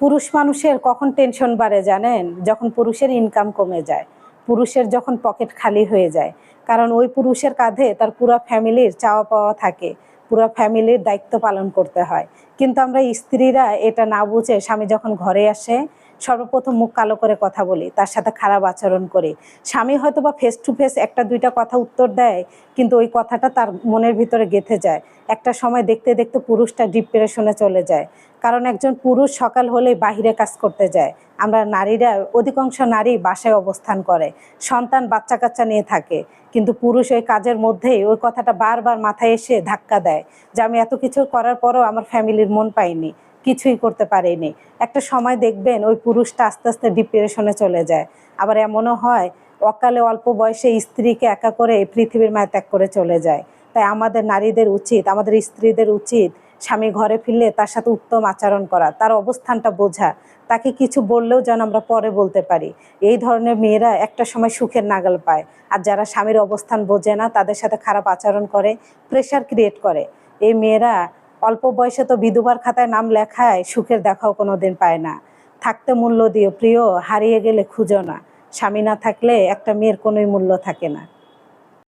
পুরুষ মানুষের কখন টেনশন বাড়ে জানেন? যখন পুরুষের ইনকাম কমে যায়, পুরুষের যখন পকেট খালি হয়ে যায়। কারণ ওই পুরুষের কাঁধে তার পুরো ফ্যামিলির চাওয়া পাওয়া থাকে, পুরো ফ্যামিলির দায়িত্ব পালন করতে হয়। কিন্তু আমরা স্ত্রীরা এটা না বুঝে স্বামী যখন ঘরে আসে সর্বপ্রথম মুখ কালো করে কথা বলি, তার সাথে খারাপ আচরণ করি। স্বামী হয়তো বা ফেস টু ফেস একটা দুইটা কথা উত্তর দেয়, কিন্তু ওই কথাটা তার মনের ভিতরে গেঁথে যায়। একটা সময় দেখতে দেখতে পুরুষটা ডিপ্রেশনে চলে যায়। কারণ একজন পুরুষ সকাল হলেই বাহিরে কাজ করতে যায়, আমরা নারীরা অধিকাংশ নারী বাসায় অবস্থান করে, সন্তান বাচ্চা কাচ্চা নিয়ে থাকে। কিন্তু পুরুষ ওই কাজের মধ্যেই ওই কথাটা বারবার মাথায় এসে ধাক্কা দেয় যে আমি এত কিছু করার পরও আমার ফ্যামিলির মন পাইনি, কিছুই করতে পারিনি। একটা সময় দেখবেন ওই পুরুষটা আস্তে আস্তে ডিপ্রেশনে চলে যায়। আবার এমনও হয় অকালে অল্প বয়সে স্ত্রীকে একা করে পৃথিবীর মায়া ত্যাগ করে চলে যায়। তাই আমাদের নারীদের উচিত, আমাদের স্ত্রীদের উচিত স্বামী ঘরে ফিরলে তার সাথে উত্তম আচরণ করা, তার অবস্থানটা বোঝা, তাকে কিছু বললেও যেন আমরা পরে বলতে পারি। এই ধরনের মেয়েরা একটা সময় সুখের নাগাল পায়। আর যারা স্বামীর অবস্থান বোঝে না, তাদের সাথে খারাপ আচরণ করে, প্রেশার ক্রিয়েট করে, এই মেয়েরা অল্প বয়সে তো বিধবার খাতায় নাম লেখায়, সুখের দেখাও কোনো দিন পায় না। থাকতে মূল্য দিও প্রিয়, হারিয়ে গেলে খুঁজো না। স্বামী না থাকলে একটা মেয়ের কোনোই মূল্য থাকে না।